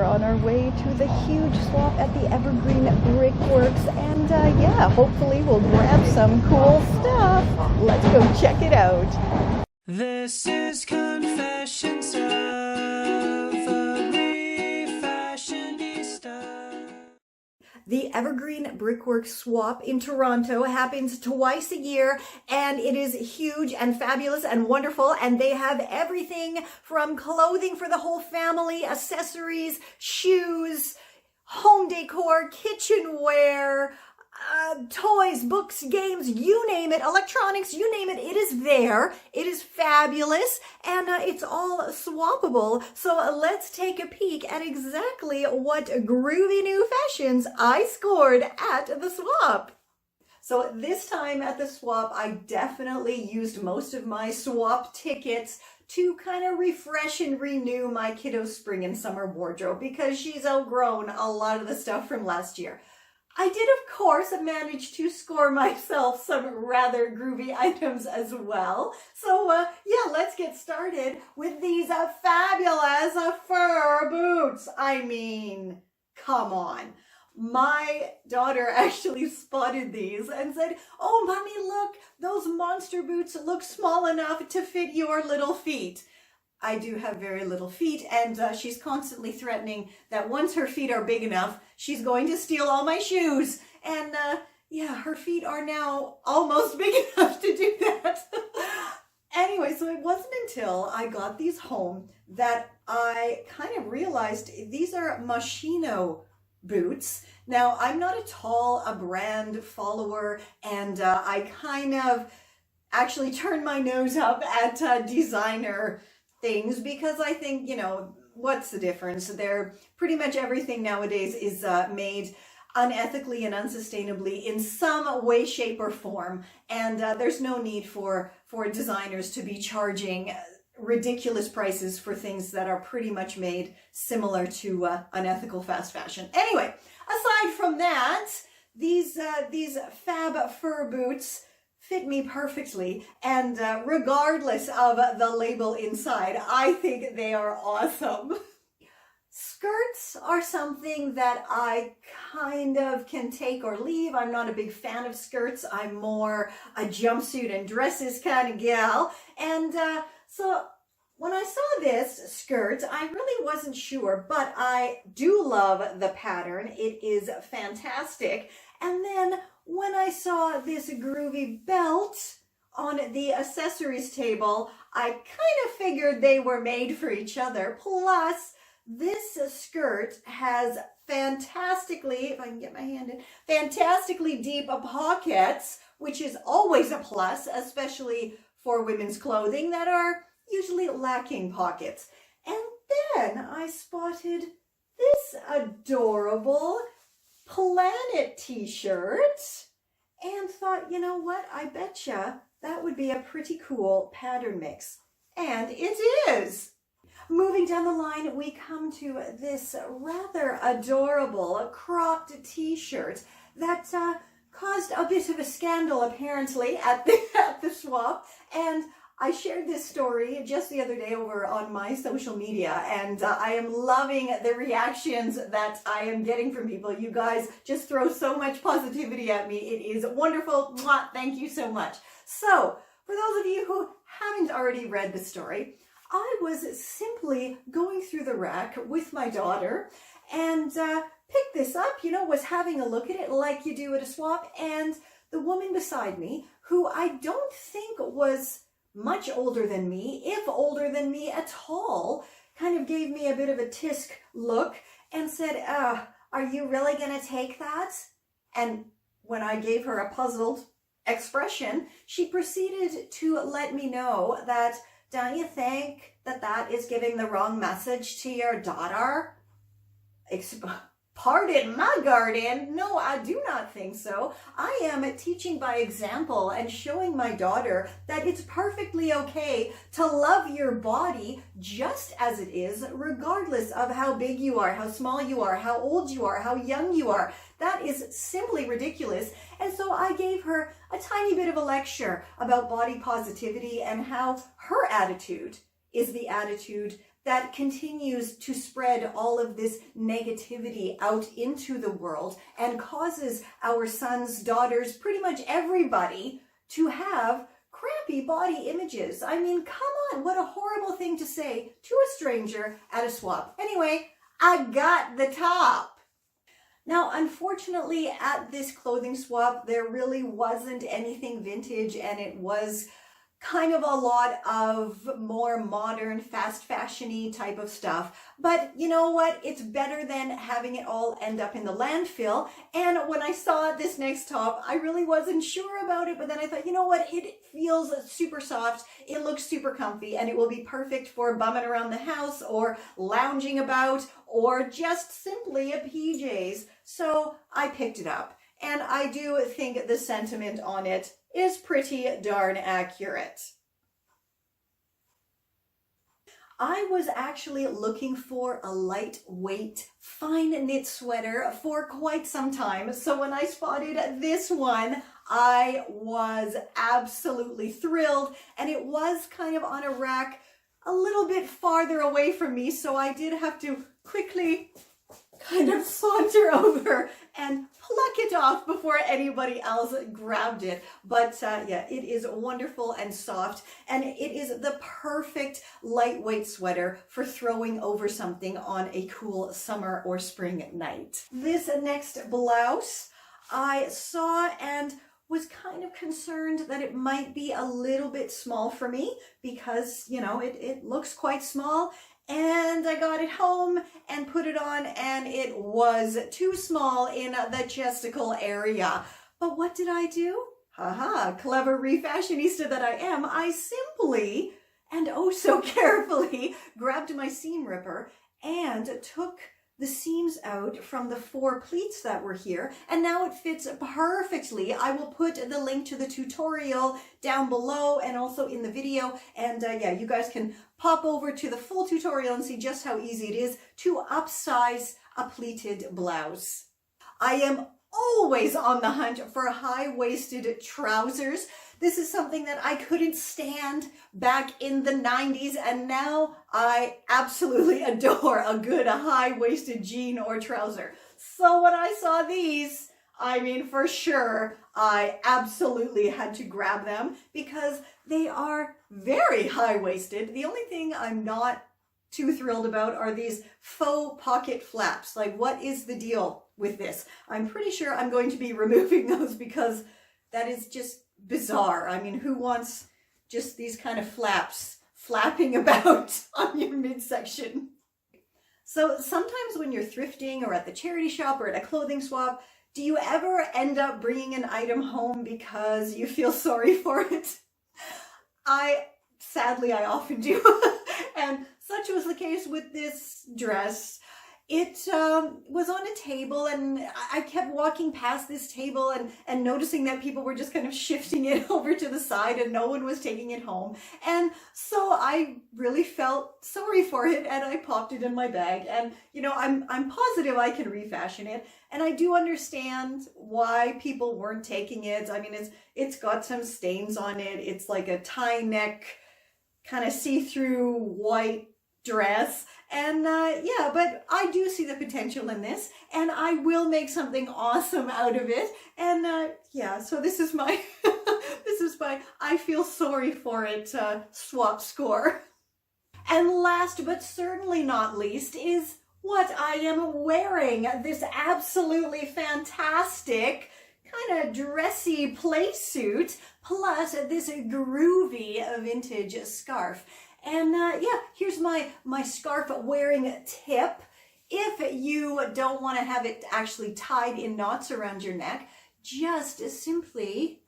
on our way to the huge swap at the Evergreen Brickworks, and yeah, hopefully we'll grab some cool stuff. Let's go check it out. This is Confessions of a Refashionista. The Evergreen Brickworks swap in Toronto happens twice a year, and it is huge and fabulous and wonderful, and they have everything from clothing for the whole family, accessories, shoes, home decor, kitchenware, toys, books, games, you name it, electronics, you name it, it is there. It is fabulous, and it's all swappable. So let's take a peek at exactly what groovy new fashions I scored at the swap. So this time at the swap, I definitely used most of my swap tickets to kind of refresh and renew my kiddo's spring and summer wardrobe because she's outgrown a lot of the stuff from last year. I did, of course, manage to score myself some rather groovy items as well. So, yeah, let's get started with these fabulous fur boots. I mean, come on. My daughter actually spotted these and said, "Oh, Mommy, look, those monster boots look small enough to fit your little feet." I do have very little feet, and she's constantly threatening that once her feet are big enough, she's going to steal all my shoes. And yeah, her feet are now almost big enough to do that. Anyway, so it wasn't until I got these home that I kind of realized these are Maschino boots. Now, I'm not at all a brand follower, and I kind of actually turned my nose up at designer things because I think, you know, what's the difference? They're pretty much everything nowadays is made unethically and unsustainably in some way, shape, or form, and there's no need for designers to be charging ridiculous prices for things that are pretty much made similar to unethical fast fashion. Anyway, aside from that, these fab fur boots fit me perfectly, and regardless of the label inside, I think they are awesome. Skirts are something that I kind of can take or leave. I'm not a big fan of skirts. I'm more a jumpsuit and dresses kind of gal. And so when I saw this skirt, I really wasn't sure, but I do love the pattern. It is fantastic. And then when I saw this groovy belt on the accessories table, I kind of figured they were made for each other. Plus, this skirt has fantastically, if I can get my hand in, fantastically deep pockets, which is always a plus, especially for women's clothing that are usually lacking pockets. And then I spotted this adorable Planet t-shirt and thought, you know what, I betcha that would be a pretty cool pattern mix. And it is! Moving down the line, we come to this rather adorable cropped t-shirt that caused a bit of a scandal apparently at the swap, and I shared this story just the other day over on my social media, and I am loving the reactions that I am getting from people. You guys just throw so much positivity at me. It is wonderful. Mwah, thank you so much. So, for those of you who haven't already read the story, I was simply going through the rack with my daughter and picked this up, you know, was having a look at it like you do at a swap, and the woman beside me, who I don't think was much older than me, if older than me at all, kind of gave me a bit of a tisk look and said, are you really going to take that? And when I gave her a puzzled expression, she proceeded to let me know that, don't you think that that is giving the wrong message to your daughter? Pardon my garden. No, I do not think so. I am teaching by example and showing my daughter that it's perfectly okay to love your body just as it is, regardless of how big you are, how small you are, how old you are, how young you are. That is simply ridiculous. And so I gave her a tiny bit of a lecture about body positivity and how her attitude is the attitude that continues to spread all of this negativity out into the world and causes our sons, daughters, pretty much everybody to have crappy body images. I mean, come on, what a horrible thing to say to a stranger at a swap. Anyway, I got the top. Now, unfortunately, at this clothing swap, there really wasn't anything vintage, and it was kind of a lot of more modern, fast fashion-y type of stuff. But you know what? It's better than having it all end up in the landfill. And when I saw this next top, I really wasn't sure about it, but then I thought, you know what? It feels super soft, it looks super comfy, and it will be perfect for bumming around the house or lounging about or just simply a PJs. So I picked it up. And I do think the sentiment on it is pretty darn accurate. I was actually looking for a lightweight, fine knit sweater for quite some time. So when I spotted this one, I was absolutely thrilled. And it was kind of on a rack a little bit farther away from me. So I did have to quickly kind of saunter over and pluck it off before anybody else grabbed it. But yeah, it is wonderful and soft, and it is the perfect lightweight sweater for throwing over something on a cool summer or spring night. This next blouse I saw and was kind of concerned that it might be a little bit small for me because, you know, it looks quite small. And I got it home and put it on, and it was too small in the chesticle area. But what did I do? Haha, clever refashionista that I am, I simply, and oh so carefully, grabbed my seam ripper and took the seams out from the 4 pleats that were here, and now it fits perfectly. I will put the link to the tutorial down below and also in the video, and yeah, you guys can pop over to the full tutorial and see just how easy it is to upsize a pleated blouse. I am always on the hunt for high-waisted trousers. This is something that I couldn't stand back in the 90s, and now I absolutely adore a good high-waisted jean or trouser. So when I saw these, I mean, for sure, I absolutely had to grab them because they are very high-waisted. The only thing I'm not too thrilled about are these faux pocket flaps. Like, what is the deal with this? I'm pretty sure I'm going to be removing those because that is just bizarre. I mean, who wants just these kind of flaps flapping about on your midsection? So sometimes when you're thrifting or at the charity shop or at a clothing swap, do you ever end up bringing an item home because you feel sorry for it? Sadly, I often do. And such was the case with this dress. It was on a table, and I kept walking past this table and noticing that people were just kind of shifting it over to the side and no one was taking it home. And so I really felt sorry for it, and I popped it in my bag. And, you know, I'm positive I can refashion it. And I do understand why people weren't taking it. I mean, it's got some stains on it. It's like a tie neck, kind of see-through white dress. And yeah, but I do see the potential in this, and I will make something awesome out of it. And yeah, so this is my this is my I feel sorry for it swap score. And last but certainly not least is what I am wearing. This absolutely fantastic kind of dressy play suit plus this groovy vintage scarf. And yeah, here's my scarf wearing tip. If you don't want to have it actually tied in knots around your neck, just simply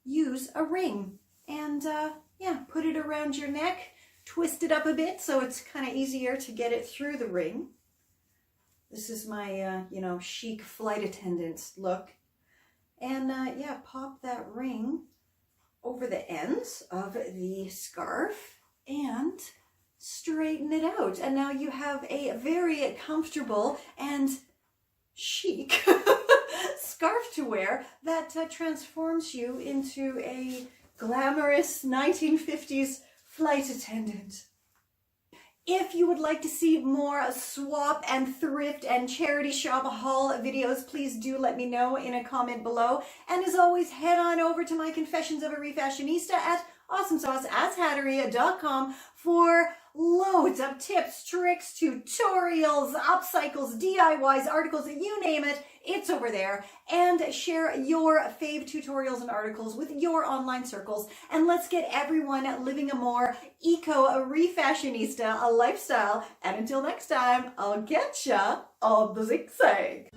use a ring. And yeah, put it around your neck, twist it up a bit so it's kind of easier to get it through the ring. This is my, you know, chic flight attendant look. And yeah, pop that ring over the ends of the scarf and straighten it out. And now you have a very comfortable and chic scarf to wear that transforms you into a glamorous 1950s flight attendant. If you would like to see more swap and thrift and charity shop haul videos, please do let me know in a comment below. And as always, head on over to my Confessions of a Refashionista at awesomesauceashatteria.com for loads of tips, tricks, tutorials, upcycles, DIYs, articles, you name it, it's over there. And share your fave tutorials and articles with your online circles. And let's get everyone living a more eco-refashionista lifestyle. And until next time, I'll catch ya on the zigzag.